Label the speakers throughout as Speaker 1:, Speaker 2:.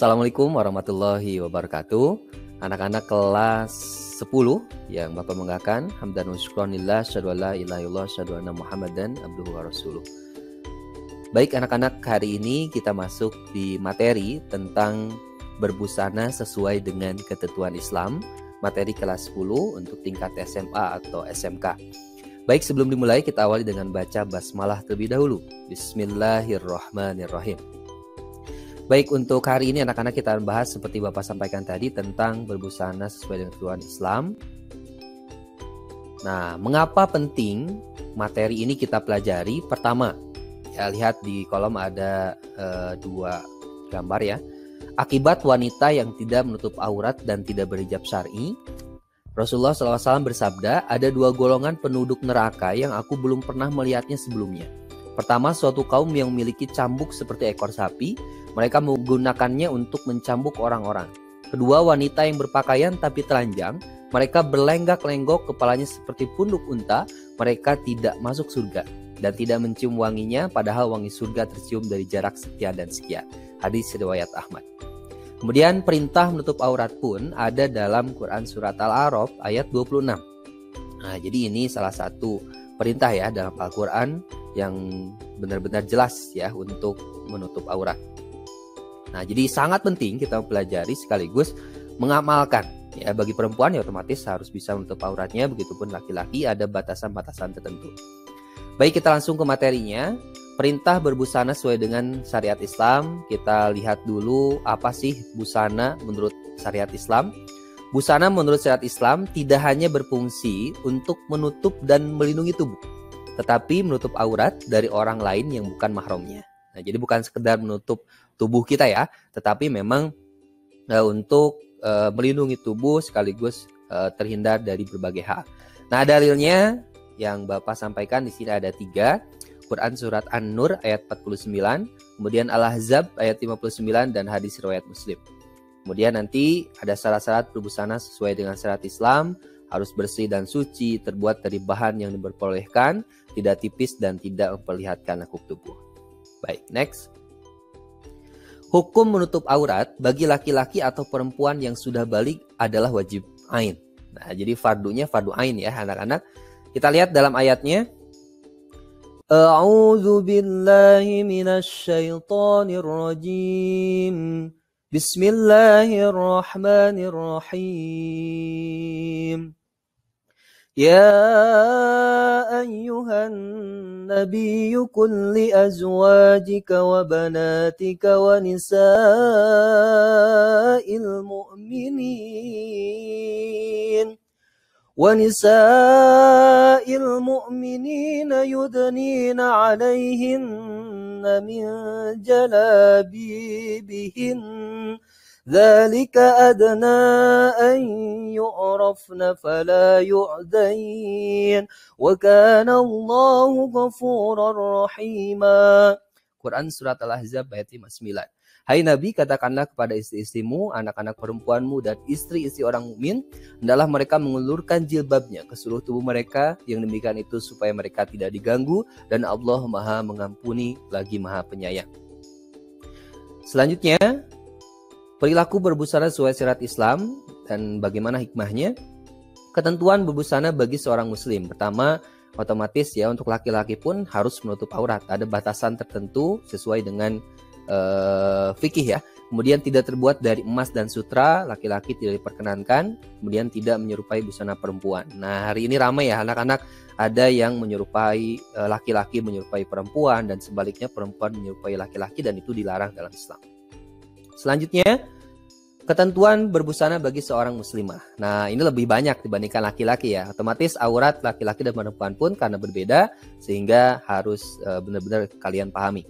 Speaker 1: Assalamualaikum warahmatullahi wabarakatuh. Anak-anak kelas 10 yang Bapak banggakan, hamdan wa syukranillah, syahadu alla ilaha illallah, syahadu anna Muhammadan abduhu wa rasuluh. Baik anak-anak, hari ini kita masuk di materi tentang berbusana sesuai dengan ketentuan Islam, materi kelas 10 untuk tingkat SMA atau SMK. Baik, sebelum dimulai kita awali dengan baca basmalah terlebih dahulu. Bismillahirrahmanirrahim. Baik, untuk hari ini anak-anak kita akan bahas seperti Bapak sampaikan tadi tentang berbusana sesuai dengan ketentuan Islam. Nah, mengapa penting materi ini kita pelajari? Pertama, ya lihat di kolom ada dua gambar ya. Akibat wanita yang tidak menutup aurat dan tidak berhijab syar'i, Rasulullah SAW bersabda, ada dua golongan penduduk neraka yang aku belum pernah melihatnya sebelumnya. Pertama, suatu kaum yang memiliki cambuk seperti ekor sapi. Mereka menggunakannya untuk mencambuk orang-orang. Kedua, wanita yang berpakaian tapi telanjang. Mereka berlenggak-lenggok kepalanya seperti punduk unta. Mereka tidak masuk surga dan tidak mencium wanginya, padahal wangi surga tercium dari jarak sekian dan sekian. Hadis riwayat Ahmad. Kemudian perintah menutup aurat pun ada dalam Quran Surat Al-A'raf ayat 26. Nah, jadi ini salah satu perintah ya dalam Al-Quran yang benar-benar jelas ya untuk menutup aurat. Nah, jadi sangat penting kita mempelajari sekaligus mengamalkan. Ya, bagi perempuan ya otomatis harus bisa menutup auratnya, begitupun laki-laki ada batasan-batasan tertentu. Baik, kita langsung ke materinya. Perintah berbusana sesuai dengan syariat Islam. Kita lihat dulu apa sih busana menurut syariat Islam. Busana menurut syariat Islam tidak hanya berfungsi untuk menutup dan melindungi tubuh, tetapi menutup aurat dari orang lain yang bukan mahramnya. Nah, jadi bukan sekedar menutup tubuh kita ya, tetapi memang untuk melindungi tubuh sekaligus terhindar dari berbagai hal. Nah, dalilnya yang Bapak sampaikan di sini ada 3. Quran Surat An-Nur ayat 49, kemudian Al-Ahzab ayat 59, dan hadis riwayat Muslim. Kemudian nanti ada syarat-syarat berbusana sesuai dengan syariat Islam, harus bersih dan suci, terbuat dari bahan yang diperbolehkan, tidak tipis dan tidak memperlihatkan lekuk tubuh. Baik, next. Hukum menutup aurat bagi laki-laki atau perempuan yang sudah balik adalah wajib ain. Nah, jadi fardunya fardu ain ya anak-anak. Kita lihat dalam ayatnya. A'udzu billahi minasy syaithanir rajim. Bismillahirrahmanirrahim. Ya ayyuhan nabiyyu qul li azwajika wa banatika wa nisa'il mu'minin yudnina 'alayhinna min jalabibihin ذلك أدنى أن يعرفن فلا يؤذين وكان الله غفورا رحيما. Quran Surat Al-Ahzab ayat 59. Hai Nabi, katakanlah kepada istri-istrimu, anak-anak perempuanmu, dan istri-istri orang mukmin, hendaklah mereka mengulurkan jilbabnya ke seluruh tubuh mereka, yang demikian itu supaya mereka tidak diganggu, dan Allah Maha Mengampuni lagi Maha Penyayang. Selanjutnya, perilaku berbusana sesuai syariat Islam dan bagaimana hikmahnya. Ketentuan berbusana bagi seorang muslim. Pertama, otomatis ya untuk laki-laki pun harus menutup aurat. Ada batasan tertentu sesuai dengan fikih ya. Kemudian tidak terbuat dari emas dan sutra, laki-laki tidak diperkenankan. Kemudian tidak menyerupai busana perempuan. Nah, hari ini ramai ya anak-anak, ada yang menyerupai laki-laki menyerupai perempuan, dan sebaliknya perempuan menyerupai laki-laki, dan itu dilarang dalam Islam. Selanjutnya, ketentuan berbusana bagi seorang muslimah. Nah, ini lebih banyak dibandingkan laki-laki ya. Otomatis aurat laki-laki dan perempuan pun karena berbeda, sehingga harus benar-benar kalian pahami.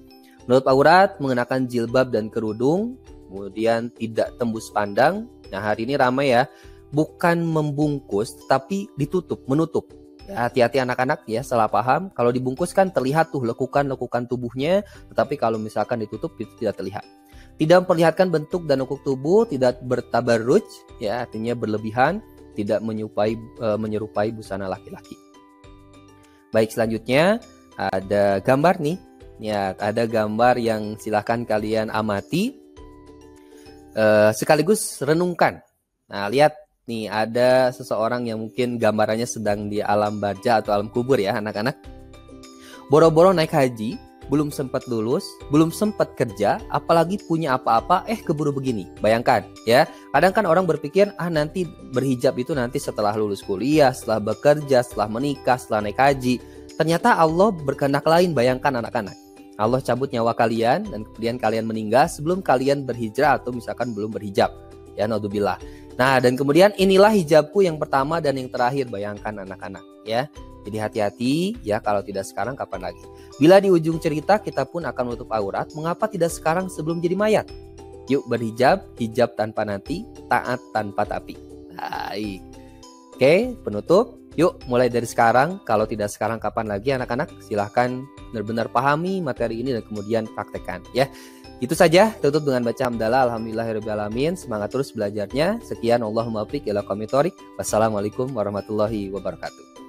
Speaker 1: Menutup aurat, mengenakan jilbab dan kerudung, kemudian tidak tembus pandang. Nah, hari ini ramai ya, bukan membungkus, tetapi ditutup, menutup. Ya, hati-hati anak-anak ya, salah paham. Kalau dibungkus kan terlihat tuh lekukan-lekukan tubuhnya, tetapi kalau misalkan ditutup itu tidak terlihat. Tidak memperlihatkan bentuk dan lekuk tubuh, tidak bertabarruj, ya artinya berlebihan, tidak menyerupai busana laki-laki. Baik, selanjutnya ada gambar nih. Ya, ada gambar yang silahkan kalian amati. sekaligus renungkan. Nah, lihat nih, ada seseorang yang mungkin gambarannya sedang di alam barzah atau alam kubur ya anak-anak. Boro-boro naik haji, belum sempat lulus, belum sempat kerja, apalagi punya apa-apa, keburu begini. Bayangkan ya, kadang kan orang berpikir, nanti berhijab itu nanti setelah lulus kuliah, setelah bekerja, setelah menikah, setelah naik haji. Ternyata Allah berkehendak lain. Bayangkan anak-anak, Allah cabut nyawa kalian dan kemudian kalian meninggal sebelum kalian berhijrah atau misalkan belum berhijab. Ya, naudzubillah. Nah, dan kemudian inilah hijabku yang pertama dan yang terakhir. Bayangkan anak-anak ya. Jadi hati-hati ya, kalau tidak sekarang kapan lagi? Bila di ujung cerita kita pun akan menutup aurat, mengapa tidak sekarang sebelum jadi mayat? Yuk berhijab, hijab tanpa nanti, taat tanpa tapi. Baik. Oke, penutup. Yuk mulai dari sekarang, kalau tidak sekarang kapan lagi anak-anak? Silahkan benar-benar pahami materi ini dan kemudian praktekkan ya. Itu saja, tutup dengan baca hamdalah alhamdulillahirrahmanirrahim. Semangat terus belajarnya. Sekian, Allahumma fiq ila qomit thoriq. Wassalamualaikum warahmatullahi wabarakatuh.